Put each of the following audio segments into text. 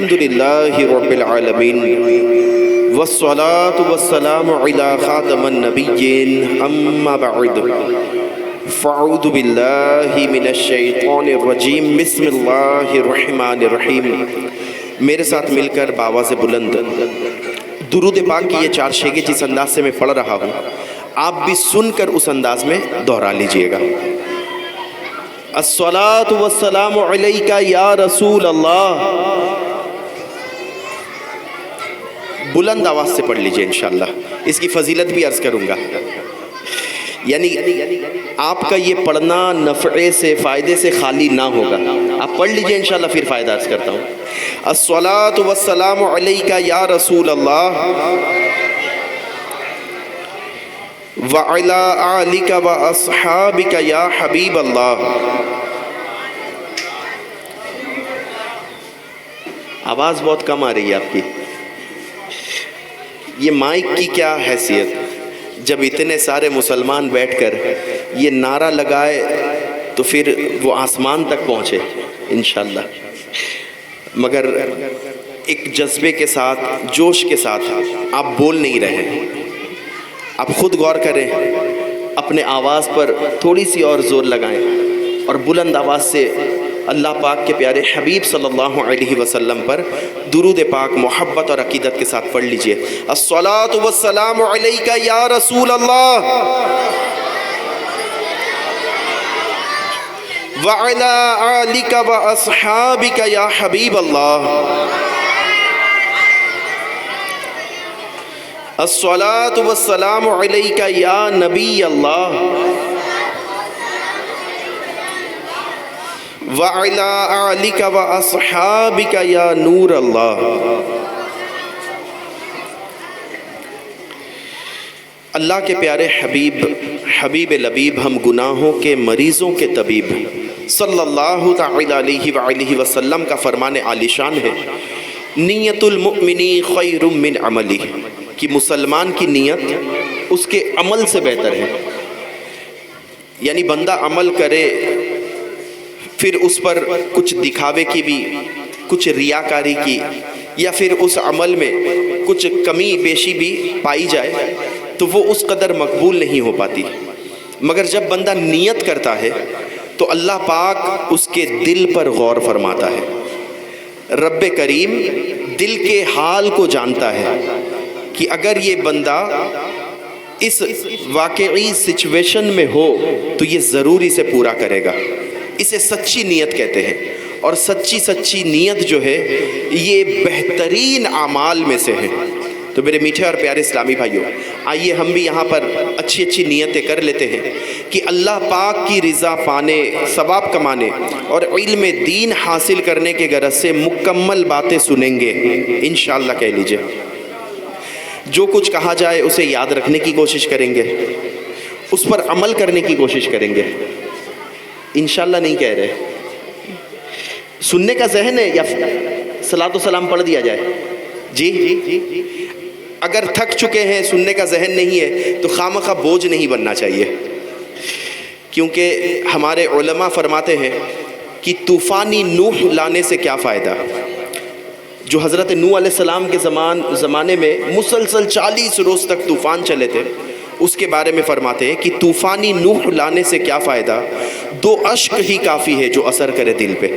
الحمدللہ رب العالمین والصلاة والسلام علی خاتم النبیین اما بعد فاعوذ باللہ من الشیطان الرجیم بسم اللہ الرحمن الرحیم۔ میرے ساتھ مل کر بآواز بلند درود پاک کی یہ چار شیگے جس انداز سے میں پڑھ رہا ہوں آپ بھی سن کر اس انداز میں دہرا لیجئے گا۔ الصلاۃ والسلام علیکہ یا رسول اللہ، بلند آواز سے پڑھ لیجئے انشاءاللہ، اس کی فضیلت بھی عرض کروں گا۔ یعنی آپ کا یہ پڑھنا نفع سے فائدے سے خالی نہ ہوگا، آپ پڑھ لیجئے انشاءاللہ، پھر فائدہ عرض کرتا ہوں۔ الصلاۃ والسلام علیکہ یا رسول اللہ وعلی آلک واصحابک یا حبیب اللہ۔ آواز بہت کم آ رہی ہے آپ کی، یہ مائک کی کیا حیثیت؟ جب اتنے سارے مسلمان بیٹھ کر یہ نعرہ لگائے تو پھر وہ آسمان تک پہنچے انشاءاللہ، مگر ایک جذبے کے ساتھ جوش کے ساتھ آپ بول نہیں رہے۔ آپ خود غور کریں، اپنے آواز پر تھوڑی سی اور زور لگائیں اور بلند آواز سے اللہ پاک کے پیارے حبیب صلی اللہ علیہ وسلم پر درود پاک محبت اور عقیدت کے ساتھ پڑھ لیجئے۔ الصلاۃ والسلام علیکہ یا رسول اللہ وعلی آلک واصحابک یا حبیب اللہ۔ الصلاۃ والسلام علیکہ یا نبی اللہ وعلی آلک واصحابک یا نور اللہ۔ اللہ کے پیارے حبیب لبیب، ہم گناہوں کے مریضوں کے طبیب صلی اللہ تعالی علیہ وآلہ وسلم کا فرمان عالی شان ہے، نیت المؤمنی خیر من عملی، کہ مسلمان کی نیت اس کے عمل سے بہتر ہے۔ یعنی بندہ عمل کرے پھر اس پر کچھ دکھاوے کی بھی، کچھ ریاکاری کی، یا پھر اس عمل میں کچھ کمی بیشی بھی پائی جائے تو وہ اس قدر مقبول نہیں ہو پاتی۔ مگر جب بندہ نیت کرتا ہے تو اللہ پاک اس کے دل پر غور فرماتا ہے۔ رب کریم دل کے حال کو جانتا ہے کہ اگر یہ بندہ اس واقعی سچویشن میں ہو تو یہ ضروری سے پورا کرے گا۔ اسے سچی نیت کہتے ہیں، اور سچی نیت جو ہے یہ بہترین اعمال میں سے ہے۔ تو میرے میٹھے اور پیارے اسلامی بھائیوں، آئیے ہم بھی یہاں پر اچھی نیتیں کر لیتے ہیں کہ اللہ پاک کی رضا پانے، ثواب کمانے اور علم دین حاصل کرنے کے غرض سے مکمل باتیں سنیں گے انشاءاللہ۔ کہہ لیجئے جو کچھ کہا جائے اسے یاد رکھنے کی کوشش کریں گے، اس پر عمل کرنے کی کوشش کریں گے انشاءاللہ۔ نہیں کہہ رہے سننے کا ذہن ہے یا صلاۃ و سلام پڑھ دیا جائے؟ جی اگر تھک چکے ہیں، سننے کا ذہن نہیں ہے تو خامخواہ بوجھ نہیں بننا چاہیے، کیونکہ ہمارے علماء فرماتے ہیں کہ طوفانی نوح لانے سے کیا فائدہ۔ جو حضرت نوح علیہ السلام کے زمانے میں مسلسل 40 روز تک طوفان چلے تھے، اس کے بارے میں فرماتے ہیں کہ طوفانی نوح لانے سے کیا فائدہ، 2 اشک ہی کافی ہے جو اثر کرے دل پہ۔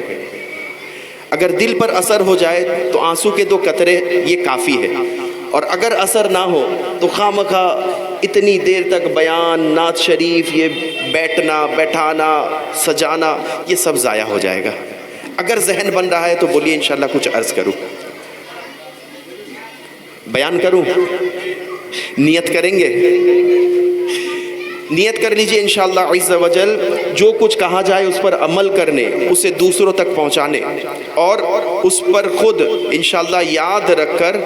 اگر دل پر اثر ہو جائے تو آنسو کے 2 قطرے یہ کافی ہے، اور اگر اثر نہ ہو تو خامخواہ اتنی دیر تک بیان، نعت شریف، یہ بیٹھنا بیٹھانا سجانا، یہ سب ضائع ہو جائے گا۔ اگر ذہن بن رہا ہے تو بولیے انشاءاللہ کچھ عرض کروں، بیان کروں، نیت کریں گے؟ نیت کر لیجئے انشاءاللہ عز و جل، جو کچھ کہا جائے اس پر عمل کرنے، اسے دوسروں تک پہنچانے، اور اس پر خود انشاءاللہ یاد رکھ کر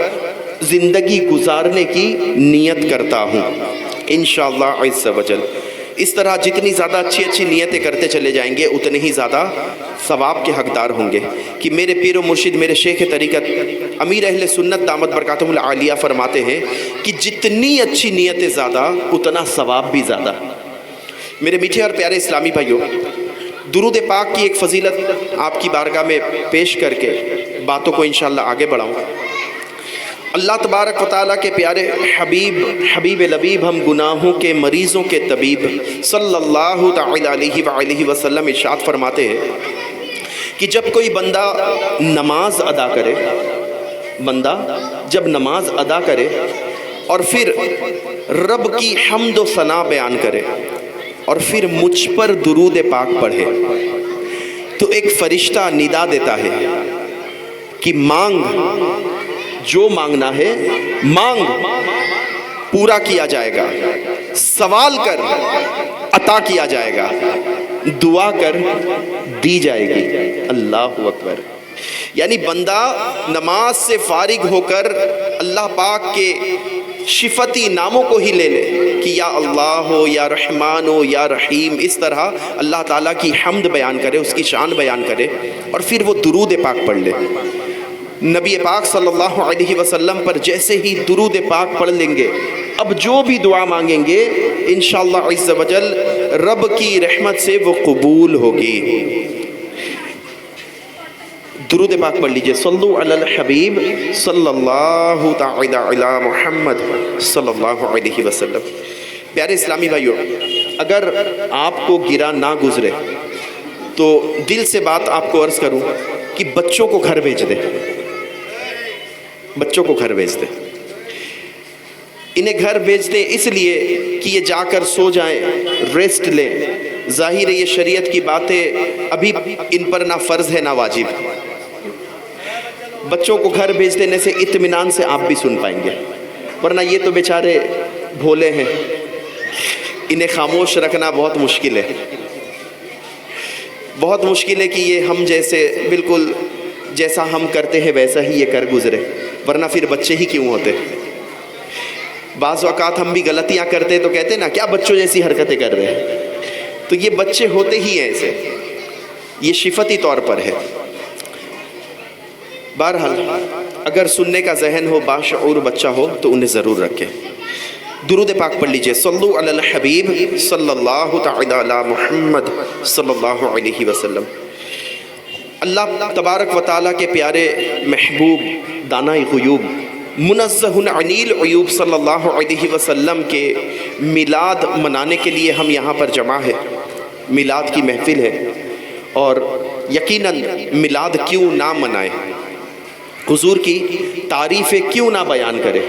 زندگی گزارنے کی نیت کرتا ہوں انشاءاللہ عز و جل۔ اس طرح جتنی زیادہ اچھی نیتیں کرتے چلے جائیں گے اتنے ہی زیادہ ثواب کے حقدار ہوں گے۔ کہ میرے پیر و مرشد، میرے شیخ طریقت امیر اہل سنت دامت برکاتہم العالیہ فرماتے ہیں کہ جتنی اچھی نیتیں زیادہ اتنا ثواب بھی زیادہ۔ میرے میٹھے اور پیارے اسلامی بھائیوں، درود پاک کی ایک فضیلت آپ کی بارگاہ میں پیش کر کے باتوں کو انشاءاللہ آگے بڑھاؤں۔ اللہ تبارک و تعالیٰ کے پیارے حبیب لبیب ہم گناہوں کے مریضوں کے طبیب صلی اللہ تعالیٰ علیہ وآلہ وسلم ارشاد فرماتے ہیں کہ جب کوئی بندہ نماز ادا کرے، بندہ جب نماز ادا کرے اور پھر رب کی حمد و ثنا بیان کرے اور پھر مجھ پر درود پاک پڑھے تو ایک فرشتہ ندا دیتا ہے کہ مانگ، جو مانگنا ہے مانگ، پورا کیا جائے گا، سوال کر عطا کیا جائے گا، دعا کر دی جائے گی۔ اللہ اکبر۔ یعنی بندہ نماز سے فارغ ہو کر اللہ پاک کے شفتی ناموں کو ہی لے لے کہ یا اللہ ہو، یا رحمان ہو، یا رحیم، اس طرح اللہ تعالیٰ کی حمد بیان کرے، اس کی شان بیان کرے اور پھر وہ درود پاک پڑھ لے۔ نبی پاک صلی اللہ علیہ وسلم پر جیسے ہی درود پاک پڑھ لیں گے، اب جو بھی دعا مانگیں گے انشاءاللہ عز و جل رب کی رحمت سے وہ قبول ہوگی۔ درود پاک پڑھ لیجئے، صلو علی الحبیب صلی اللہ تعالی علی محمد صلی اللہ علیہ وسلم۔ پیارے اسلامی بھائیوں، اگر آپ کو گرا نہ گزرے تو دل سے بات آپ کو عرض کروں کہ بچوں کو گھر بھیج دیں، بچوں کو گھر بھیج دیں۔ انہیں گھر بھیج دیں اس لیے کہ یہ جا کر سو جائیں، ریسٹ لیں۔ ظاہر ہے یہ شریعت کی باتیں ابھی ان پر نہ فرض ہے نہ واجب۔ بچوں کو گھر بھیج دینے سے اطمینان سے آپ بھی سن پائیں گے، ورنہ یہ تو بیچارے بھولے ہیں، انہیں خاموش رکھنا بہت مشکل ہے، بہت مشکل ہے کہ یہ ہم جیسے بالکل جیسا ہم کرتے ہیں ویسا ہی یہ کر گزرے، ورنہ پھر بچے ہی کیوں ہوتے۔ بعض اوقات ہم بھی غلطیاں کرتے تو کہتے ہیں نا کیا بچوں جیسی حرکتیں کر رہے ہیں، تو یہ بچے ہوتے ہی ہیں ایسے، یہ شفتی طور پر ہے۔ بہرحال اگر سننے کا ذہن ہو، باشعور بچہ ہو تو انہیں ضرور رکھیں۔ درود پاک پڑھ لیجئے، صلو علی الحبیب صلی اللہ تعالی علی محمد صلی اللہ علیہ وسلم۔ اللہ تبارک و تعالیٰ کے پیارے محبوب دانائے غیوب منزہ عن العیوب صلی اللہ علیہ وسلم کے میلاد منانے کے لیے ہم یہاں پر جمع ہے۔ میلاد کی محفل ہے اور یقیناً میلاد کیوں نہ منائے، حضور کی تعریفیں کیوں نہ بیان کرے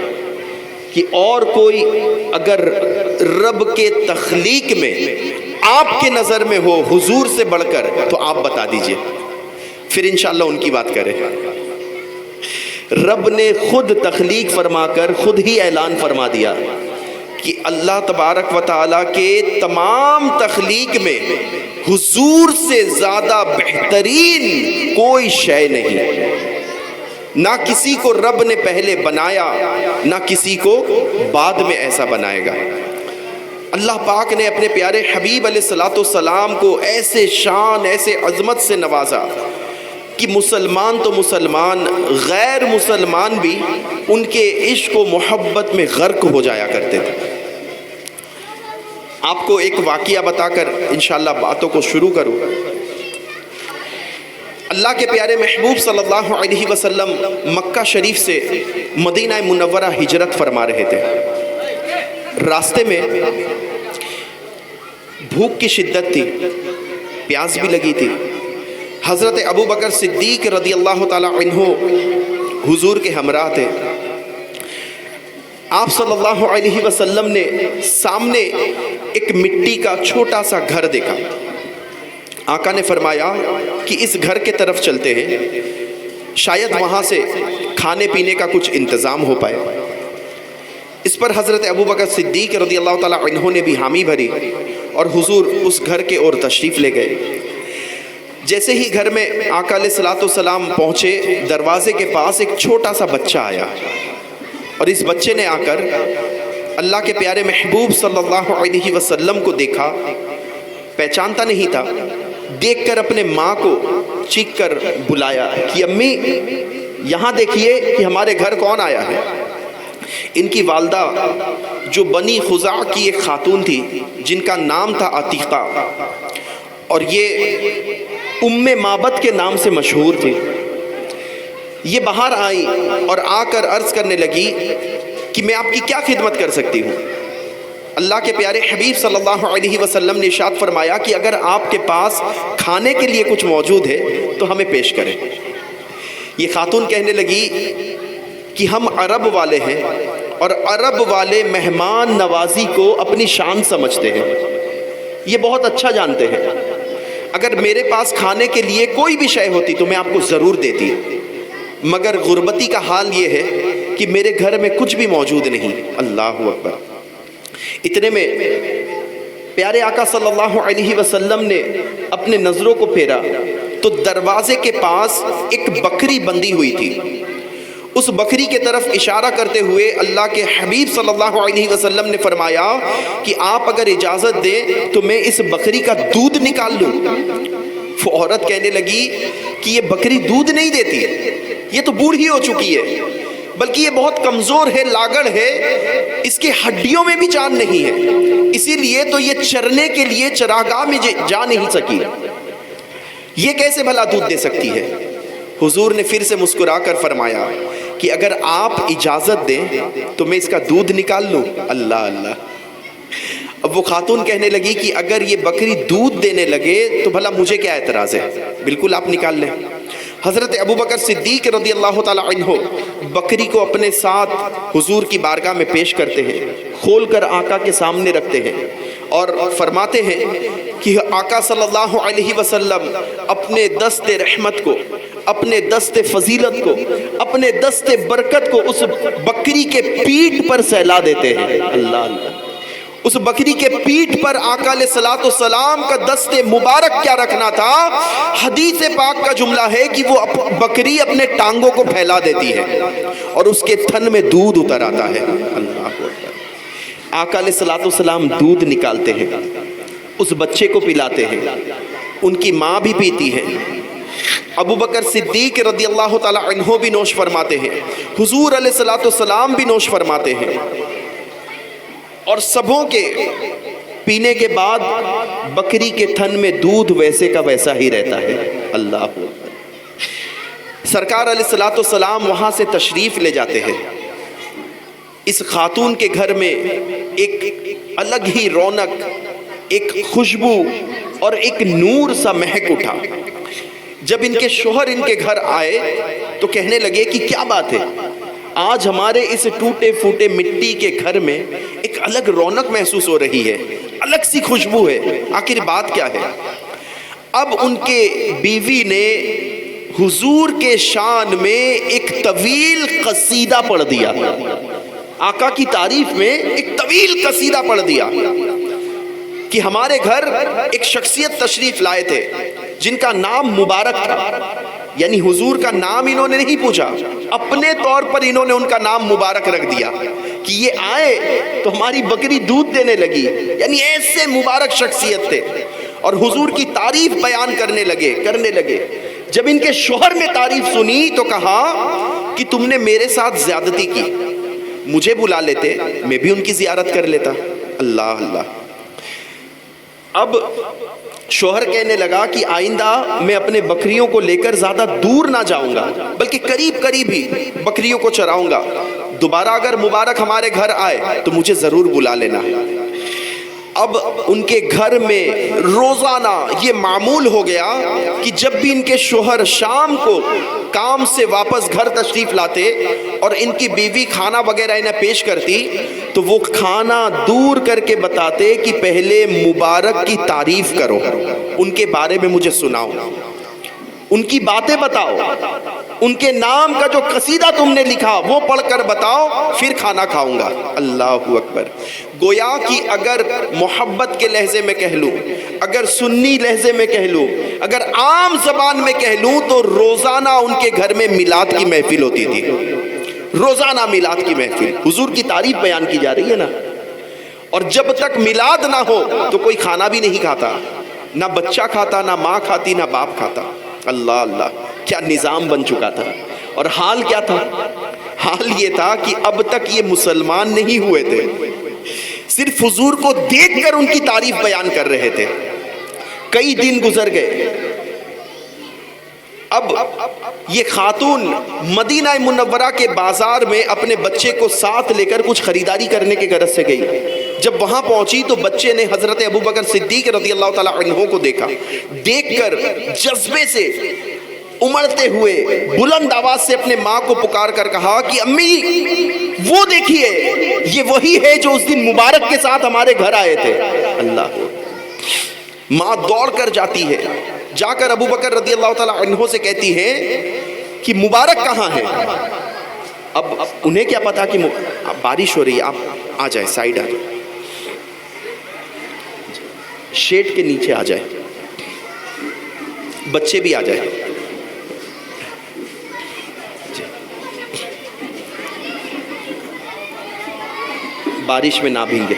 کہ اور کوئی اگر رب کے تخلیق میں آپ کے نظر میں ہو حضور سے بڑھ کر تو آپ بتا دیجئے، پھر انشاءاللہ ان کی بات کریں۔ رب نے خود تخلیق فرما کر خود ہی اعلان فرما دیا کہ اللہ تبارک و تعالیٰ کے تمام تخلیق میں حضور سے زیادہ بہترین کوئی شے نہیں، نہ کسی کو رب نے پہلے بنایا نہ کسی کو بعد میں ایسا بنائے گا۔ اللہ پاک نے اپنے پیارے حبیب علیہ السلام کو ایسے شان، ایسے عظمت سے نوازا کہ مسلمان تو مسلمان، غیر مسلمان بھی ان کے عشق و محبت میں غرق ہو جایا کرتے تھے۔ آپ کو ایک واقعہ بتا کر انشاءاللہ باتوں کو شروع کروں۔ اللہ کے پیارے محبوب صلی اللہ علیہ وسلم مکہ شریف سے مدینہ منورہ ہجرت فرما رہے تھے۔ راستے میں بھوک کی شدت تھی، پیاس بھی لگی تھی۔ حضرت ابو بکر صدیق رضی اللہ تعالی عنہ حضور کے ہمراہ تھے۔ آپ صلی اللہ علیہ وسلم نے سامنے ایک مٹی کا چھوٹا سا گھر دیکھا۔ آقا نے فرمایا کہ اس گھر کے طرف چلتے ہیں، شاید وہاں سے کھانے پینے کا کچھ انتظام ہو پائے۔ اس پر حضرت ابو بکر صدیق رضی اللہ تعالی عنہ نے بھی حامی بھری اور حضور اس گھر کے اور تشریف لے گئے۔ جیسے ہی گھر میں آقا علیہ السلام پہنچے، دروازے کے پاس ایک چھوٹا سا بچہ آیا اور اس بچے نے آ کر اللہ کے پیارے محبوب صلی اللہ علیہ وسلم کو دیکھا، پہچانتا نہیں تھا، دیکھ کر اپنے ماں کو چیخ کر بلایا کہ امی یہاں دیکھیے کہ ہمارے گھر کون آیا ہے۔ ان کی والدہ جو بنی خزاع کی ایک خاتون تھی جن کا نام تھا عتیقہ، اور یہ معبد کے نام سے مشہور تھی. یہ باہر آئی اور آ کر عرض کرنے لگی کہ میں آپ کی کیا خدمت کر سکتی ہوں. اللہ کے پیارے حبیب صلی اللہ علیہ وسلم نے ارشاد فرمایا کہ اگر آپ کے پاس کھانے کے لیے کچھ موجود ہے تو ہمیں پیش کریں. یہ خاتون کہنے لگی کہ ہم عرب والے ہیں اور عرب والے مہمان نوازی کو اپنی شان سمجھتے ہیں, یہ بہت اچھا جانتے ہیں. اگر میرے پاس کھانے کے لیے کوئی بھی شے ہوتی تو میں آپ کو ضرور دیتی, مگر غربتی کا حال یہ ہے کہ میرے گھر میں کچھ بھی موجود نہیں. اللہ اکبر. اتنے میں پیارے آقا صلی اللہ علیہ وسلم نے اپنے نظروں کو پھیرا تو دروازے کے پاس ایک بکری بندھی ہوئی تھی. اس بکری کے طرف اشارہ کرتے ہوئے اللہ کے حبیب صلی اللہ علیہ وسلم نے فرمایا کہ آپ اگر اجازت دیں تو میں اس بکری کا دودھ نکال لوں. وہ عورت کہنے لگی کہ یہ بکری دودھ نہیں دیتی, یہ تو بوڑھی ہو چکی ہے, بلکہ یہ بہت کمزور ہے, لاگڑ ہے, اس کے ہڈیوں میں بھی جان نہیں ہے, اسی لیے تو یہ چرنے کے لیے چراگاہ میں جا نہیں سکی, یہ کیسے بھلا دودھ دے سکتی ہے. حضور نے پھر سے مسکرا کر فرمایا کہ اگر آپ اجازت دیں تو میں اس کا دودھ نکال لوں. اللہ اللہ. اب وہ خاتون کہنے لگی کہ اگر یہ بکری دودھ دینے لگے تو بھلا مجھے کیا اعتراض ہے, بالکل آپ نکال لیں. حضرت ابوبکر صدیق رضی اللہ تعالی عنہ بکری کو اپنے ساتھ حضور کی بارگاہ میں پیش کرتے ہیں, کھول کر آقا کے سامنے رکھتے ہیں اور فرماتے ہیں کہ آقا صلی اللہ علیہ وسلم اپنے دست رحمت کو, اپنے دست فضیلت کو, اپنے دست برکت کو اس بکری کے پیٹھ پر سہلا دیتے ہیں. اللہ اللہ. اس بکری کے پیٹھ پر آقا علیہ الصلوۃ والسلام کا دست مبارک کیا رکھنا تھا. حدیث پاک کا جملہ ہے کہ وہ بکری اپنے ٹانگوں کو پھیلا دیتی ہے اور اس کے تھن میں دودھ اتر آتا ہے. اللہ اکبر. آقا علیہ الصلوۃ والسلام دودھ نکالتے ہیں, اس بچے کو پلاتے ہیں, ان کی ماں بھی پیتی ہے, ابوبکر صدیق رضی اللہ تعالی عنہ بھی نوش فرماتے ہیں, حضور علیہ الصلوۃ والسلام بھی نوش فرماتے ہیں, اور سبوں کے پینے کے بعد بکری کے تھن میں دودھ ویسے کا ویسا ہی رہتا ہے. اللہ اکبر. سرکار علیہ الصلوۃ والسلام وہاں سے تشریف لے جاتے ہیں. اس خاتون کے گھر میں ایک الگ ہی رونق, ایک خوشبو اور ایک نور سا مہک اٹھا. جب ان کے شوہر ان کے گھر آئے تو کہنے لگے کہ کیا بات ہے, آج ہمارے اس ٹوٹے پھوٹے مٹی کے گھر میں ایک الگ رونق محسوس ہو رہی ہے, الگ سی خوشبو ہے, آخر بات کیا ہے. اب ان کے بیوی نے حضور کے شان میں ایک طویل قصیدہ پڑھ دیا, آقا کی تعریف میں ایک طویل قصیدہ پڑھ دیا کہ ہمارے گھر ایک شخصیت تشریف لائے تھے جن کا نام مبارک تھا. یعنی حضور کا نام انہوں نے نہیں پوچھا, اپنے طور پر انہوں نے ان کا نام مبارک رکھ دیا کہ یہ آئے تو ہماری بکری دودھ دینے لگی. یعنی ایسے مبارک شخصیت تھے اور حضور کی تعریف بیان کرنے لگے. جب ان کے شوہر نے تعریف سنی تو کہا کہ تم نے میرے ساتھ زیادتی کی, مجھے بلا لیتے, میں بھی ان کی زیارت کر لیتا. اللہ اللہ. اب شوہر کہنے لگا کہ آئندہ میں اپنے بکریوں کو لے کر زیادہ دور نہ جاؤں گا, بلکہ قریب قریب ہی بکریوں کو چراؤں گا. دوبارہ اگر مبارک ہمارے گھر آئے تو مجھے ضرور بلا لینا. اب ان کے گھر میں روزانہ یہ معمول ہو گیا کہ جب بھی ان کے شوہر شام کو کام سے واپس گھر تشریف لاتے اور ان کی بیوی کھانا وغیرہ انہیں پیش کرتی تو وہ کھانا دور کر کے بتاتے کہ پہلے مبارک کی تعریف کرو, ان کے بارے میں مجھے سناؤ, ان کی باتیں بتاؤ, ان کے نام کا جو قصیدہ تم نے لکھا وہ پڑھ کر بتاؤ, پھر کھانا کھاؤں گا. اللہ اکبر. گویا کہ اگر محبت کے لہجے میں کہہ لوں, اگر سنی لہجے میں کہہ لوں, اگر عام زبان میں کہہ لوں تو روزانہ ان کے گھر میں میلاد کی محفل ہوتی تھی. روزانہ میلاد کی محفل, حضور کی تعریف بیان کی جا رہی ہے نا. اور جب تک میلاد نہ ہو تو کوئی کھانا بھی نہیں کھاتا, نہ بچہ کھاتا, نہ ماں کھاتی, نہ باپ کھاتا. اللہ اللہ. کیا نظام بن چکا تھا. اور حال کیا تھا؟ حال یہ تھا کہ اب تک یہ مسلمان نہیں ہوئے تھے, صرف حضور کو دیکھ کر ان کی تعریف بیان کر رہے تھے. کئی دن گزر گئے. اب یہ خاتون مدینہ منورہ کے بازار میں اپنے بچے کو ساتھ لے کر کچھ خریداری کرنے کے غرض سے گئی. جب وہاں پہنچی تو بچے نے حضرت ابوبکر صدیق رضی اللہ تعالیٰ عنہ کو دیکھا. دیکھ کر جذبے سے امڑتے ہوئے بلند آواز سے اپنے ماں کو پکار کر کہا کہ امی وہ دیکھیے، یہ وہی ہے جو اس دن مبارک کے ساتھ ہمارے گھر آئے تھے. اللہ. ماں دوڑ کر جاتی ہے، جا کر ابوبکر رضی اللہ تعالیٰ عنہ سے کہتی ہے کہ مبارک کہاں ہے؟ اب انہیں کیا پتا کہ بارش ہو رہی ہے، آپ آ جائیں، سائیڈ آ جائیں، شیڈ کے نیچے آ جائیں، بچے بھی آ جائیں. بارش میں نہ بھیگے.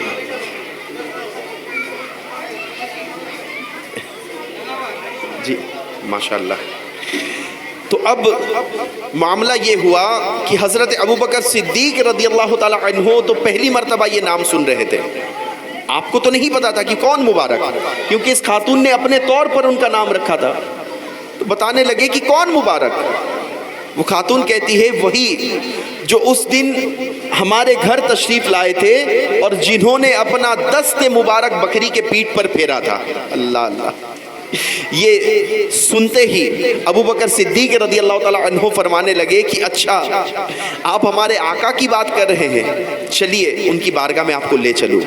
جی ماشاءاللہ. تو اب معاملہ یہ ہوا کہ حضرت ابوبکر صدیق رضی اللہ تعالیٰ عنہ تو پہلی مرتبہ یہ نام سن رہے تھے. آپ کو تو نہیں پتا تھا کہ کون مبارک، کیونکہ اس خاتون نے اپنے طور پر ان کا نام رکھا تھا. تو بتانے لگے کہ کون مبارک. وہ خاتون کہتی ہے وہی جو اس دن ہمارے گھر تشریف لائے تھے اور جنہوں نے اپنا دست مبارک بکری کے پیٹھ پر پھیرا تھا. اللہ اللہ. یہ سنتے ہی ابوبکر صدیق رضی اللہ تعالیٰ عنہ فرمانے لگے کہ اچھا آپ ہمارے آقا کی بات کر رہے ہیں، چلیے ان کی بارگاہ میں آپ کو لے چلوں.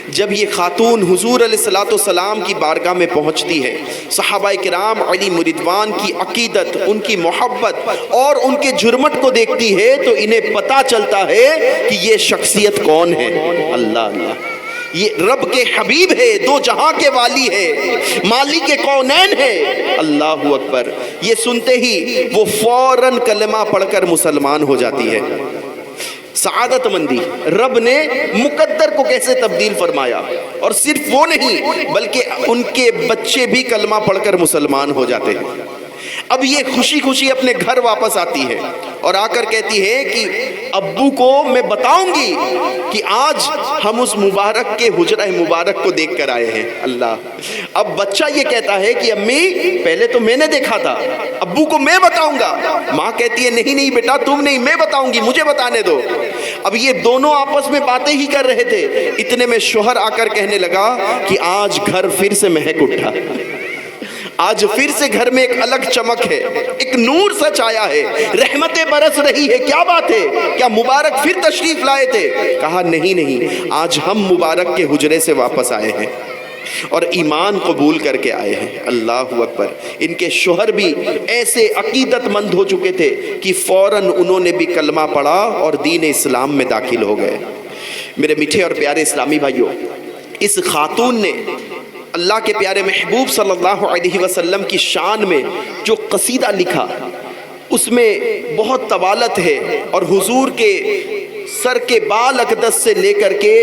جب یہ خاتون حضور علیہ الصلوۃ والسلام کی بارگاہ میں پہنچتی ہے، صحابہ کرام علی رضوان کی عقیدت، ان کی محبت اور ان کے جرمٹ کو دیکھتی ہے تو انہیں پتہ چلتا ہے کہ یہ شخصیت کون ہے. اللہ اللہ. یہ رب کے حبیب ہے، دو جہاں کے والی ہے، مالک کونین ہے. اللہ اکبر. یہ سنتے ہی وہ فوراً کلمہ پڑھ کر مسلمان ہو جاتی ہے. سعادت مندی. رب نے مقدر کو کیسے تبدیل فرمایا. اور صرف وہ نہیں بلکہ ان کے بچے بھی کلمہ پڑھ کر مسلمان ہو جاتے ہیں. اب یہ خوشی خوشی اپنے گھر واپس آتی ہے اور آ کر کہتی ہے کہ ابو کو میں بتاؤں گی کہ آج ہم اس مبارک کے حجرہ مبارک کو دیکھ کر آئے ہیں. اللہ. اب بچہ یہ کہتا ہے کہ امی پہلے تو میں نے دیکھا تھا، ابو کو میں بتاؤں گا. ماں کہتی ہے نہیں نہیں بیٹا تم نہیں، میں بتاؤں گی، مجھے بتانے دو. اب یہ دونوں آپس میں باتیں ہی کر رہے تھے، اتنے میں شوہر آ کر کہنے لگا کہ آج گھر پھر سے مہک اٹھا، آج پھر سے گھر میں ایک الگ چمک ہے، ایک نور سچ آیا ہے، رحمتیں برس رہی ہے. کیا بات ہے؟ کیا مبارک پھر تشریف لائے تھے؟ کہا نہیں نہیں، آج ہم مبارک کے حجرے سے واپس آئے ہیں اور ایمان قبول کر کے آئے ہیں. اللہ اکبر. ان کے شوہر بھی ایسے عقیدت مند ہو چکے تھے کہ فوراً انہوں نے بھی کلمہ پڑھا اور دین اسلام میں داخل ہو گئے. میرے میٹھے اور پیارے اسلامی بھائیوں، اس خاتون نے اللہ کے پیارے محبوب صلی اللہ علیہ وسلم کی شان میں جو قصیدہ لکھا اس میں بہت طوالت ہے اور حضور کے سر کے بال اقدس سے لے کر کے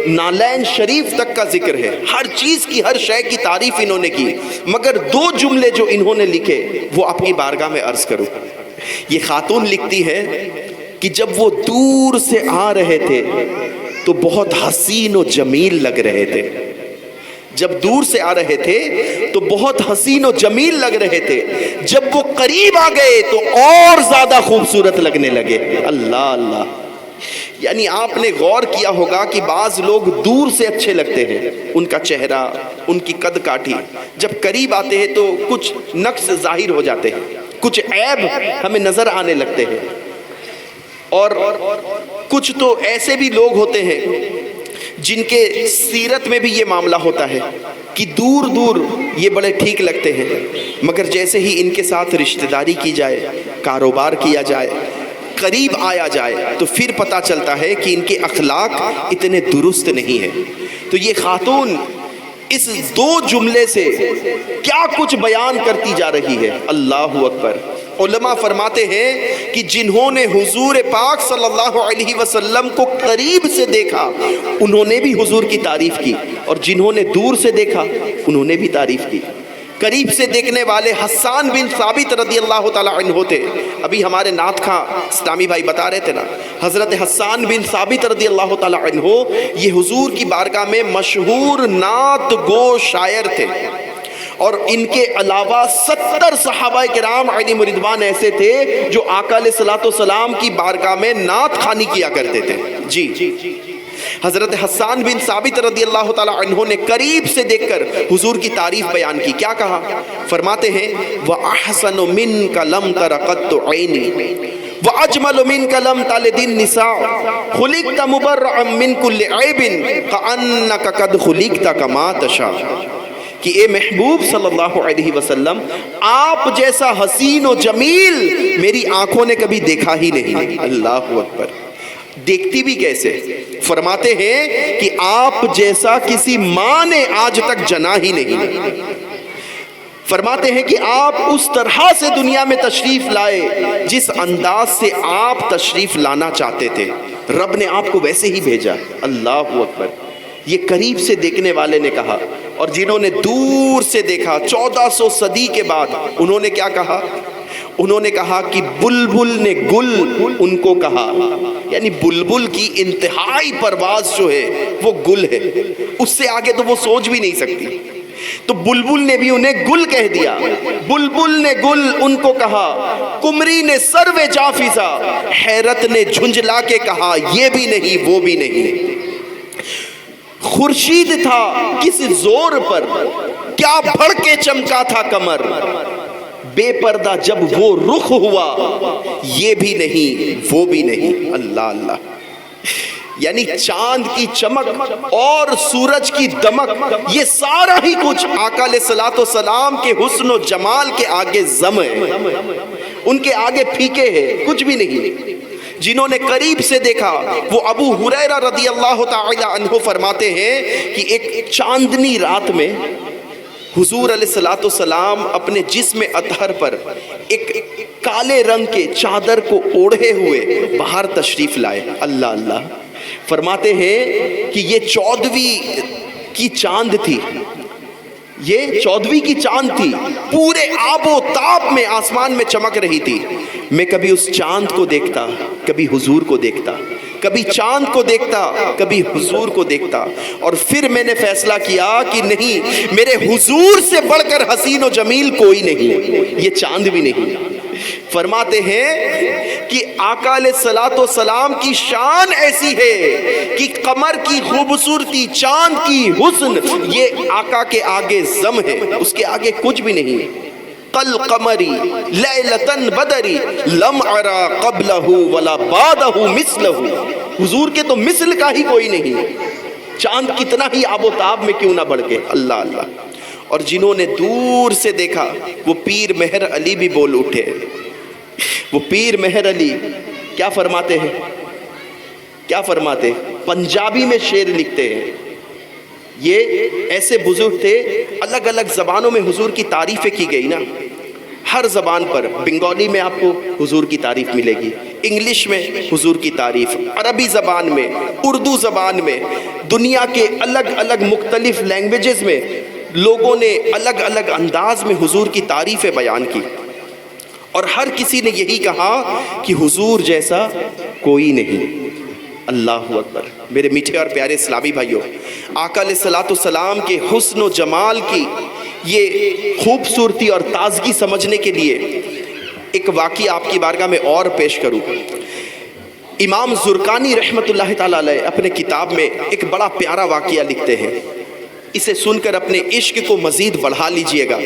نالین شریف تک کا ذکر ہے. ہر چیز کی، ہر شے کی تعریف انہوں نے کی، مگر دو جملے جو انہوں نے لکھے وہ آپ کی بارگاہ میں عرض کروں. یہ خاتون لکھتی ہے کہ جب وہ دور سے آ رہے تھے تو بہت حسین و جمیل لگ رہے تھے. جب دور سے آ رہے تھے تو بہت حسین و جمیل لگ رہے تھے، جب وہ قریب آ گئے تو اور زیادہ خوبصورت لگنے لگے. اللہ اللہ. یعنی آپ نے غور کیا ہوگا کہ بعض لوگ دور سے اچھے لگتے ہیں، ان کا چہرہ، ان کی قد کاٹھی، جب قریب آتے ہیں تو کچھ نقص ظاہر ہو جاتے ہیں، کچھ عیب ہمیں نظر آنے لگتے ہیں. اور کچھ تو ایسے بھی لوگ ہوتے ہیں جن کے سیرت میں بھی یہ معاملہ ہوتا ہے کہ دور دور یہ بڑے ٹھیک لگتے ہیں، مگر جیسے ہی ان کے ساتھ رشتہ داری کی جائے، کاروبار کیا جائے، قریب آیا جائے تو پھر پتہ چلتا ہے کہ ان کے اخلاق اتنے درست نہیں ہیں. تو یہ خاتون اس دو جملے سے کیا کچھ بیان کرتی جا رہی ہے. اللہ اکبر. علماء فرماتے ہیں کہ جنہوں نے حضور پاک صلی اللہ علیہ وسلم کو قریب سے دیکھا انہوں نے بھی حضور کی تعریف کی، اور جنہوں نے دور سے دیکھا انہوں نے بھی تعریف کی. قریب سے دیکھنے والے حسان بن ثابت رضی اللہ تعالیٰ عنہ تھے. ابھی ہمارے نعت خواں اسلامی بھائی بتا رہے تھے نا، حضرت حسان بن ثابت رضی اللہ تعالیٰ عنہ یہ حضور کی بارگاہ میں مشہور نعت گو شاعر تھے، اور ان کے علاوہ 70 صحابہ کرام علیہم رضوان ایسے تھے جو آقا علیہ الصلوۃ والسلام کی بارگاہ میں نعت خوانی کیا کرتے تھے. جی حضرت حسان بن ثابت رضی اللہ تعالی عنہ نے قریب سے دیکھ کر حضور کی تعریف بیان کی. کیا کہا؟ فرماتے ہیں وَأَحْسَنُ مِنْكَ لَمْ تَرَ قَطُّ عَيْنِي وَأَجْمَلُ مِنْكَ لَمْ تَلِدِ النِّسَاءُ خُلِقْتَ مُبَرَّأً مِنْ كُلِّ عَيْبٍ كَأَنَّكَ قَدْ خُلِقْتَ كَمَا تَشَاءُ. کہ اے محبوب صلی اللہ علیہ وسلم، آپ جیسا حسین و جمیل میری آنکھوں نے کبھی دیکھا ہی نہیں. اللہ اکبر. دیکھتی بھی کیسے؟ فرماتے ہیں کہ آپ جیسا کسی ماں نے آج تک جنا ہی نہیں. فرماتے ہیں کہ آپ اس طرح سے دنیا میں تشریف لائے جس انداز سے آپ تشریف لانا چاہتے تھے، رب نے آپ کو ویسے ہی بھیجا. اللہ اکبر. یہ قریب سے دیکھنے والے نے کہا، اور جنہوں نے دور سے دیکھا 1400 صدی کے بعد، انہوں نے کیا کہا؟ انہوں نے کہا کہ بلبل نے گل ان کو کہا. یعنی بلبل کی انتہائی پرواز جو ہے وہ گل ہے، اس سے آگے تو وہ سوچ بھی نہیں سکتی. تو بلبل نے بھی انہیں گل کہہ دیا. بلبل نے گل ان کو کہا، کمری نے سرو جافزا، حیرت نے جھنجلا کے کہا یہ بھی نہیں وہ بھی نہیں. خورشید تھا کس زور پر، کیا بڑھ کے چمکا تھا کمر، بے پردہ جب وہ رخ ہوا یہ بھی نہیں وہ بھی نہیں. اللہ اللہ. یعنی چاند کی چمک اور سورج کی دمک، یہ سارا ہی کچھ آقا علیہ الصلوۃ والسلام کے حسن و جمال کے آگے زم ہے، ان کے آگے پھیکے ہے، کچھ بھی نہیں. جنہوں نے قریب سے دیکھا وہ ابو ہریرہ رضی اللہ تعالی عنہ فرماتے ہیں کہ ایک چاندنی رات میں حضور علیہ الصلوۃ والسلام اپنے جسم اطہر پر ایک کالے رنگ کے چادر کو اوڑھے ہوئے باہر تشریف لائے. اللہ اللہ. فرماتے ہیں کہ یہ 14ویں کی چاند تھی، یہ 14ویں کی چاند تھی، پورے آب و تاب میں آسمان میں چمک رہی تھی. میں کبھی اس چاند کو دیکھتا، کبھی حضور کو دیکھتا، کبھی چاند کو دیکھتا، کبھی حضور کو دیکھتا، اور پھر میں نے فیصلہ کیا کہ نہیں، میرے حضور سے بڑھ کر حسین و جمیل کوئی نہیں، یہ چاند بھی نہیں. فرماتے ہیں کہ آقا علیہ الصلوۃ والسلام کی شان ایسی ہے کہ قمر کی خوبصورتی، چاند کی حسن، یہ آقا کے آگے زم ہے، اس کے آگے کچھ بھی نہیں. قل قمری لیلتن بدری لم ارا قبلہ ولا بعدہ مثلہ. حضور کے تو مثل کا ہی کوئی نہیں، چاند کتنا ہی آب و تاب میں کیوں نہ بڑھ کے. اللہ اللہ. اور جنہوں نے دور سے دیکھا وہ پیر مہر علی بھی بول اٹھے. وہ پیر مہر علی کیا فرماتے ہیں؟ کیا فرماتے؟ پنجابی میں شعر لکھتے ہیں. یہ ایسے بزرگ تھے، الگ الگ زبانوں میں حضور کی تعریفیں کی گئی نا، ہر زبان پر. بنگالی میں آپ کو حضور کی تعریف ملے گی، انگلش میں حضور کی تعریف، عربی زبان میں، اردو زبان میں، دنیا کے الگ الگ مختلف لینگویجز میں لوگوں نے الگ الگ انداز میں حضور کی تعریفیں بیان کی، اور ہر کسی نے یہی کہا کہ حضور جیسا کوئی نہیں. اللہ اکبر. میرے میٹھے اور پیارے اسلامی بھائیوں، آقا علیہ الصلوۃ والسلام کے حسن و جمال کی یہ خوبصورتی اور تازگی سمجھنے کے لیے ایک واقعہ آپ کی بارگاہ میں اور پیش کروں. امام زرقانی رحمۃ اللہ تعالی علیہ اپنے کتاب میں ایک بڑا پیارا واقعہ لکھتے ہیں، اسے سن کر اپنے عشق کو مزید بڑھا لیجئے گا.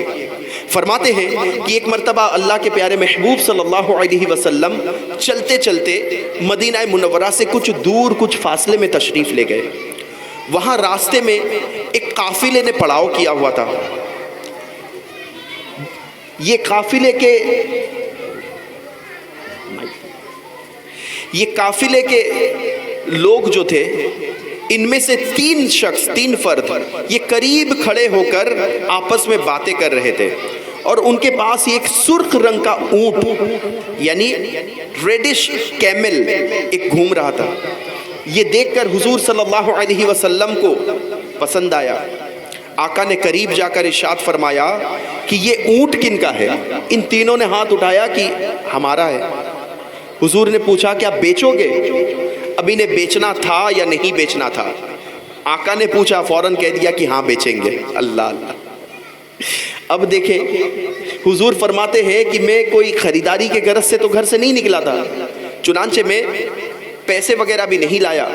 فرماتے ہیں کہ ایک مرتبہ اللہ کے پیارے محبوب صلی اللہ علیہ وسلم چلتے چلتے مدینہ منورہ سے کچھ دور کچھ فاصلے میں تشریف لے گئے. وہاں راستے میں ایک قافلے نے پڑاؤ کیا ہوا تھا. یہ قافلے کے لوگ جو تھے، ان میں سے 3 فرد یہ قریب کھڑے ہو کر آپس میں باتیں کر رہے تھے، اور ان کے پاس ایک سرخ رنگ کا اونٹ یعنی ریڈش کیمل ایک گھوم رہا تھا. یہ دیکھ کر حضور صلی اللہ علیہ وسلم کو پسند آیا. آقا نے قریب جا کر ارشاد فرمایا کہ یہ اونٹ کن کا ہے؟ ان تینوں نے ہاتھ اٹھایا کہ ہمارا ہے. حضور نے پوچھا کیا بیچو گے؟ اب انہیں بیچنا تھا یا نہیں بیچنا تھا؟ آقا نے پوچھا، فوراً کہہ دیا کہ ہاں بیچیں گے. اللہ اللہ. اب دیکھیں حضور فرماتے ہیں کہ میں کوئی خریداری کے غرض سے تو گھر سے نہیں نکلا تھا، چنانچہ میں پیسے وغیرہ بھی نہیں لایا،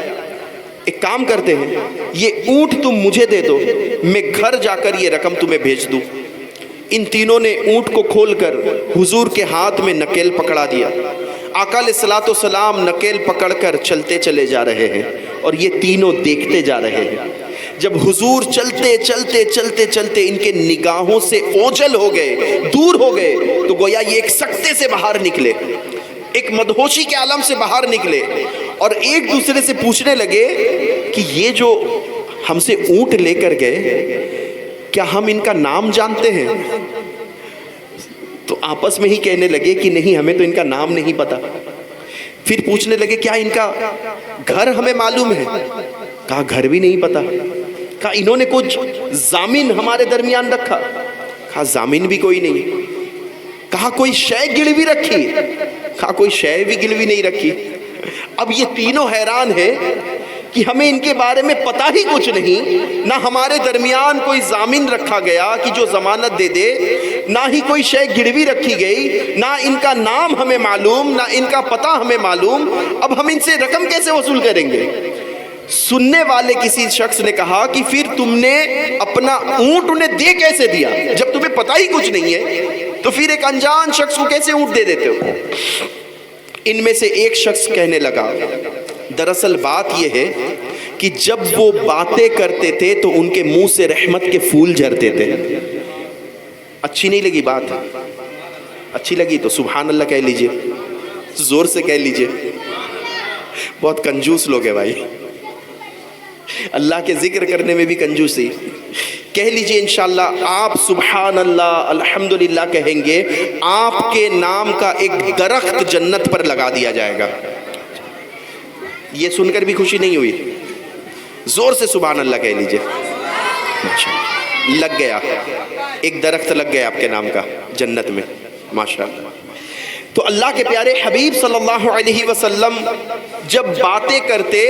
ایک کام کرتے ہیں یہ اونٹ تم مجھے دے دو، میں گھر جا کر یہ رقم تمہیں بھیج دوں۔ ان تینوں نے اونٹ کو کھول کر حضور کے ہاتھ میں نکیل پکڑا دیا، آقا علیہ الصلوۃ والسلام نکیل پکڑ کر چلتے چلے جا رہے ہیں اور یہ تینوں دیکھتے جا رہے ہیں۔ جب حضور چلتے چلتے چلتے چلتے ان کے نگاہوں سے اوجھل ہو گئے، دور ہو گئے، تو گویا یہ ایک سکتے سے باہر نکلے، ایک مدہوشی کے عالم سے باہر نکلے اور ایک دوسرے سے پوچھنے لگے کہ یہ جو ہم سے اونٹ لے کر گئے کیا ہم ان کا نام جانتے ہیں؟ تو آپس میں ہی کہنے لگے کہ نہیں، ہمیں تو ان کا نام نہیں پتا۔ پھر پوچھنے لگے کیا ان کا گھر ہمیں معلوم ہے؟ کہا گھر بھی نہیں پتا۔ کہا انہوں نے کچھ ضامن ہمارے درمیان رکھا؟ کہا ضامن بھی کوئی نہیں۔ کہا کوئی شے گروی رکھی؟ کہا کوئی شے بھی گروی نہیں رکھی۔ اب یہ تینوں حیران ہیں کہ ہمیں ان کے بارے میں پتہ ہی کچھ نہیں، نہ ہمارے درمیان کوئی ضامن رکھا گیا کہ جو ضمانت دے دے، نہ ہی کوئی شے گروی رکھی گئی، نہ ان کا نام ہمیں معلوم، نہ ان کا پتہ ہمیں معلوم، اب ہم ان سے رقم کیسے وصول کریں گے؟ سننے والے کسی شخص نے کہا کہ پھر تم نے اپنا اونٹ انہیں دے کیسے دیا؟ جب تمہیں پتہ ہی کچھ نہیں ہے تو پھر ایک انجان شخص کو کیسے اونٹ دے دیتے ہو؟ ان میں سے ایک شخص کہنے لگا دراصل بات یہ ہے کہ جب وہ باتیں کرتے تھے تو ان کے منہ سے رحمت کے پھول جھرتے تھے۔ اچھی نہیں لگی بات؟ اچھی لگی تو سبحان اللہ کہہ لیجئے، زور سے کہہ لیجئے۔ بہت کنجوس لوگ ہیں بھائی، اللہ کے ذکر کرنے میں بھی کنجوسی۔ کہہ لیجئے انشاءاللہ آپ سبحان اللہ الحمدللہ کہیں گے، آپ کے نام کا ایک درخت جنت پر لگا دیا جائے گا۔ یہ سن کر بھی خوشی نہیں ہوئی؟ زور سے سبحان اللہ کہہ لیجئے۔ لگ گیا، ایک درخت لگ گیا آپ کے نام کا جنت میں، ماشاءاللہ۔ تو اللہ کے پیارے حبیب صلی اللہ علیہ وسلم جب باتیں کرتے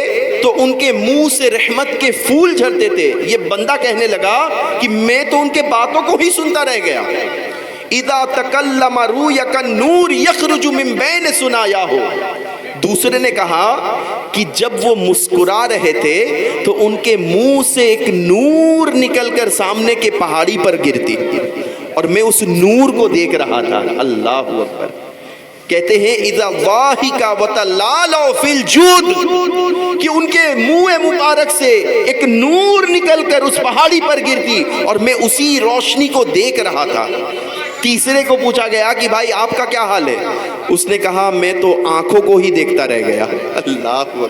تو ان کے منہ سے رحمت کے پھول جھرتے تھے۔ یہ بندہ کہنے لگا کہ میں تو ان کے باتوں کو ہی سنتا رہ گیا۔ اذا تکلم رویک النور یخرج من بین ثنایاہ۔ دوسرے نے کہا کہ جب وہ مسکرا رہے تھے تو ان کے منہ سے ایک نور نکل کر سامنے کے پہاڑی پر گرتی اور میں اس نور کو دیکھ رہا تھا۔ اللہ اکبر۔ کہتے ہیں اذا ضاحک وتلالوا فی الجود، کہ ان کے منہ مبارک سے ایک نور نکل کر اس پہاڑی پر گرتی اور میں اسی روشنی کو دیکھ رہا تھا۔ تیسرے کو پوچھا گیا کہ بھائی آپ کا کیا حال ہے؟ اس نے کہا میں تو آنکھوں کو ہی دیکھتا رہ گیا۔ اللہ اکبر۔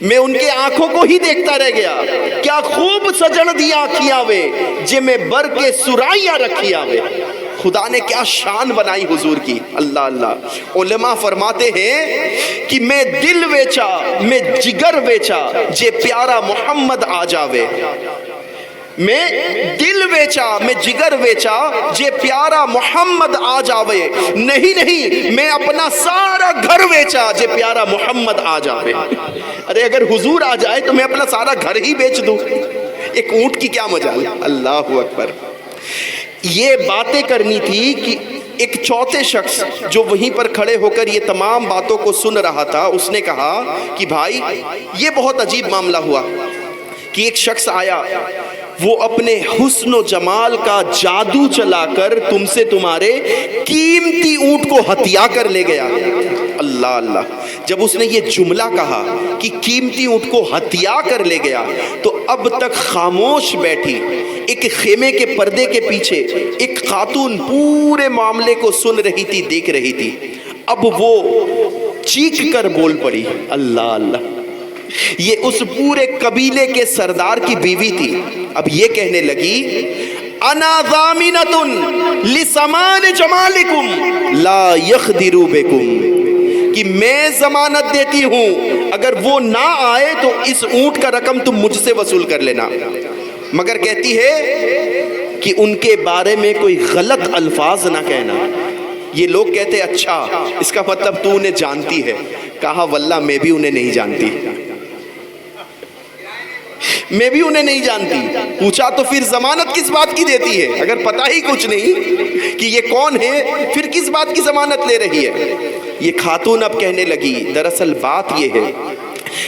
میں ان کے آنکھوں کو ہی دیکھتا رہ گیا، کیا خوب سجن دی آنکھیاں وے جے میں بر کے سرائیاں رکھیاں وے۔ خدا نے کیا شان بنائی حضور کی، اللہ اللہ۔ علماء فرماتے ہیں کہ میں دل ویچا، میں جگر ویچا جے پیارا محمد آ جاوے۔ میں دل ویچا، میں جگر ویچا جے پیارا محمد آ جاوے۔ نہیں میں اپنا سارا گھر ویچا جے پیارا محمد آ جاوے۔ ارے اگر حضور آ جائے تو میں اپنا سارا گھر ہی بیچ دوں، ایک اونٹ کی کیا مجال۔ اللہ اکبر۔ یہ باتیں کرنی تھی کہ ایک چوتھے شخص جو وہیں پر کھڑے ہو کر یہ تمام باتوں کو سن رہا تھا، اس نے کہا کہ بھائی یہ بہت عجیب معاملہ ہوا کہ ایک شخص آیا، وہ اپنے حسن و جمال کا جادو چلا کر تم سے تمہارے قیمتی اونٹ کو ہتھیا کر لے گیا۔ اللہ اللہ۔ جب اس نے یہ جملہ کہا کہ قیمتی اونٹ کو ہتھیا کر لے گیا تو اب تک خاموش بیٹھی ایک خیمے کے پردے کے پیچھے ایک خاتون پورے معاملے کو سن رہی تھی، دیکھ رہی تھی۔ اب وہ چیخ کر بول پڑی، اللہ اللہ۔ یہ اس پورے قبیلے کے سردار کی بیوی تھی۔ اب یہ کہنے لگی انا ضامنۃ لسمان جمالکم لا یخدر بکم، کہ میں ضمانت دیتی ہوں اگر وہ نہ آئے تو اس اونٹ کا رقم تم مجھ سے وصول کر لینا، مگر کہتی ہے کہ ان کے بارے میں کوئی غلط الفاظ نہ کہنا۔ یہ لوگ کہتے اچھا اس کا مطلب تو انہیں جانتی ہے۔ کہا واللہ میں بھی انہیں نہیں جانتی۔ میں بھی انہیں نہیں جانتی. پوچھا تو پھر ضمانت کس بات کی دیتی ہے؟ اگر پتہ ہی کچھ نہیں کہ یہ کون ہے، پھر کس بات کی ضمانت لے رہی ہے؟ یہ خاتون اب کہنے لگی دراصل بات یہ ہے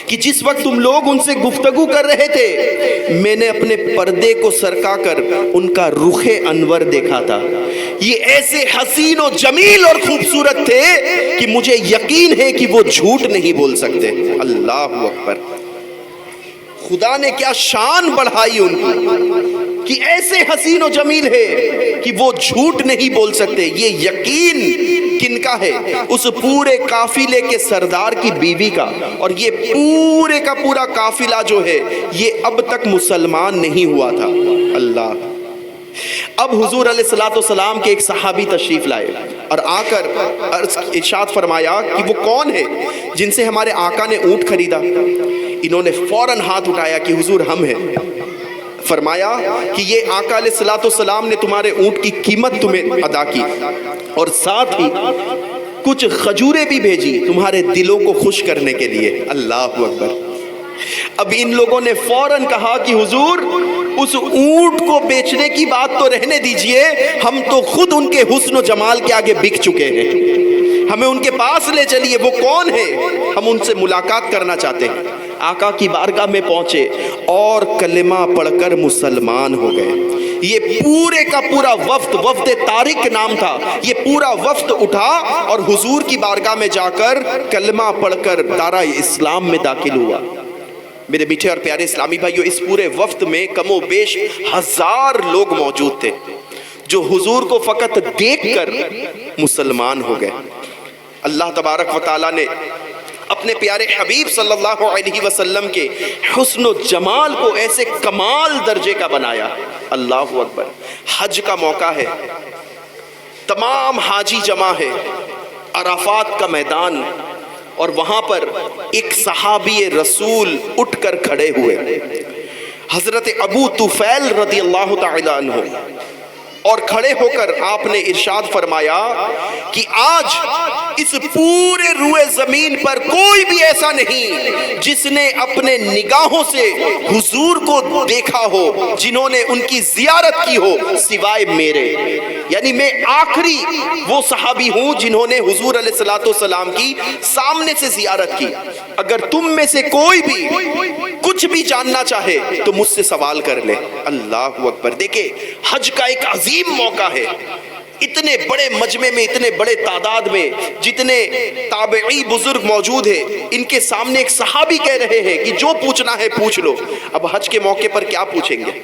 کہ جس وقت تم لوگ ان سے گفتگو کر رہے تھے، میں نے اپنے پردے کو سرکا کر ان کا رخ انور دیکھا تھا. یہ ایسے حسین و جمیل اور خوبصورت تھے کہ مجھے یقین ہے کہ وہ جھوٹ نہیں بول سکتے. اللہ اکبر. خدا نے کیا شان بڑھائی ان کی کہ ایسے حسین و جمیل ہے کہ وہ جھوٹ نہیں بول سکتے. یہ یقین کن کا ہے؟ اس پورے قافلے کے سردار کی بیوی کا. اور یہ پورے کا پورا قافلہ جو ہے یہ اب تک مسلمان نہیں ہوا تھا. اللہ. اب حضور علیہ الصلوۃ والسلام کے ایک صحابی تشریف لائے اور آ کر ارشاد فرمایا کہ وہ کون ہے جن سے ہمارے آقا نے اونٹ خریدا؟ انہوں نے فوراً ہاتھ اٹھایا کہ حضور ہم ہیں. فرمایا کہ یہ آقا علیہ الصلوۃ والسلام نے تمہارے اونٹ کی قیمت تمہیں ادا کی اور ساتھ ہی کچھ کھجوریں بھی بھیجی تمہارے دلوں کو خوش کرنے کے لیے. اللہ اکبر. اب ان لوگوں نے فوراً کہا کہ حضور اس اونٹ کو بیچنے کی بات تو رہنے دیجئے، ہم تو خود ان کے حسن و جمال کے آگے بک چکے ہیں. ہمیں ان کے پاس لے چلیے. وہ کون ہے؟ ہم ان سے ملاقات کرنا چاہتے ہیں. آقا کی بارگاہ میں پہنچے اور کلمہ پڑھ کر مسلمان ہو گئے. یہ پورے کا پورا وفد طارق نام تھا، یہ پورا وفد اٹھا اور حضور کی بارگاہ میں جا کر کلمہ پڑھ کر دارہ اسلام میں داخل ہوا. میرے میٹھے اور پیارے اسلامی بھائیو، اس پورے وفد میں کم و بیش 1000 لوگ موجود تھے جو حضور کو فقط دیکھ کر مسلمان ہو گئے. اللہ تبارک و تعالیٰ نے اپنے پیارے حبیب صلی اللہ علیہ وسلم کے حسن و جمال کو ایسے کمال درجے کا بنایا. اللہ اکبر. حج کا موقع ہے، تمام حاجی جمع ہے، عرفات کا میدان، اور وہاں پر ایک صحابی رسول اٹھ کر کھڑے ہوئے، حضرت ابو طفیل رضی اللہ تعالی عنہ. اور کھڑے ہو کر آپ نے ارشاد فرمایا کہ آج اس پورے روئے زمین پر کوئی بھی ایسا نہیں جس نے اپنے نگاہوں سے حضور کو دیکھا ہو، جنہوں نے ان کی زیارت کی ہو، سوائے میرے. یعنی میں آخری وہ صحابی ہوں جنہوں نے حضور علیہ الصلوۃ والسلام کی سامنے سے زیارت کی. اگر تم میں سے کوئی بھی کچھ بھی جاننا چاہے تو مجھ سے سوال کر لے. اللہ اکبر. دیکھیں حج کا ایک عظیم موقع ہے. اتنے بڑے مجمع میں، اتنے بڑے تعداد میں جتنے تابعی بزرگ موجود ہیں، ان کے سامنے ایک صحابی کہہ رہے ہیں کہ جو پوچھنا ہے پوچھ لو. اب حج کے موقع پر کیا پوچھیں گے؟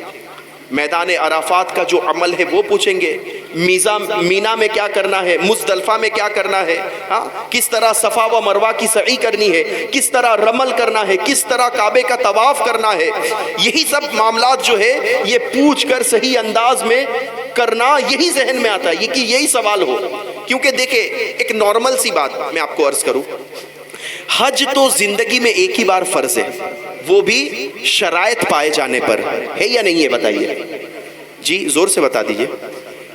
میدان عرفات کا جو عمل ہے وہ پوچھیں گے. مینا میں کیا کرنا ہے، مزدلفہ میں کیا کرنا ہے، کس طرح صفا و مروہ کی سعی کرنی ہے، کس طرح رمل کرنا ہے، کس طرح کعبے کا طواف کرنا ہے. یہی سب معاملات جو ہے یہ پوچھ کر صحیح انداز میں کرنا، یہی ذہن میں آتا ہے کہ یہی سوال ہو. کیونکہ دیکھیں ایک نارمل سی بات میں آپ کو عرض کروں، حج تو زندگی میں ایک ہی بار فرض ہے، وہ بھی شرائط پائے جانے پر. ہے یا نہیں ہے بتائیے جی، زور سے بتا دیجئے.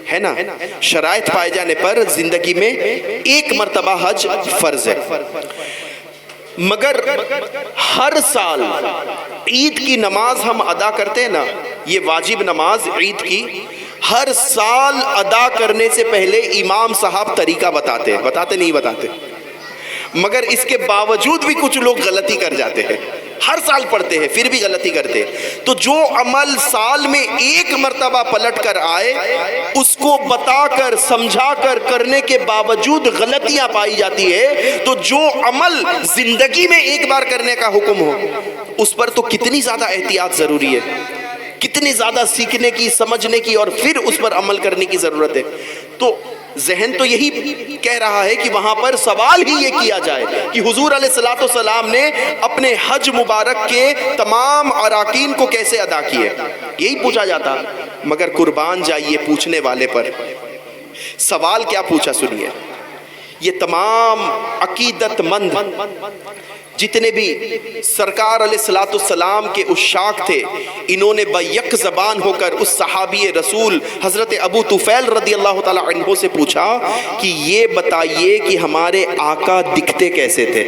ہے نا؟ شرائط پائے جانے پر زندگی میں ایک مرتبہ حج فرض ہے. مگر ہر سال عید کی نماز ہم ادا کرتے ہیں نا، یہ واجب نماز عید کی ہر سال ادا کرنے سے پہلے امام صاحب طریقہ بتاتے نہیں بتاتے، مگر اس کے باوجود بھی کچھ لوگ غلطی کر جاتے ہیں. ہر سال پڑھتے ہیں پھر بھی غلطی کرتے ہیں. تو جو عمل سال میں ایک مرتبہ پلٹ کر آئے، اس کو بتا کر سمجھا کر کرنے کے باوجود غلطیاں پائی جاتی ہے، تو جو عمل زندگی میں ایک بار کرنے کا حکم ہو، اس پر تو کتنی زیادہ احتیاط ضروری ہے، کتنی زیادہ سیکھنے کی، سمجھنے کی اور پھر اس پر عمل کرنے کی ضرورت ہے. تو ذہن تو یہی کہہ رہا ہے کہ وہاں پر سوال ہی یہ کیا جائے کہ حضور علیہ الصلوۃ والسلام نے اپنے حج مبارک کے تمام اراکین کو کیسے ادا کیے، یہی پوچھا جاتا. مگر قربان جائیے پوچھنے والے پر. سوال کیا پوچھا سنیے. یہ تمام عقیدت مند جتنے بھی سرکار علیہ الصلوۃ والسلام کے عشاق تھے، انہوں نے بیک زبان ہو کر اس صحابی رسول حضرت ابو طفیل رضی اللہ تعالی عنہ سے پوچھا کہ یہ بتائیے کہ ہمارے آقا دکھتے کیسے تھے.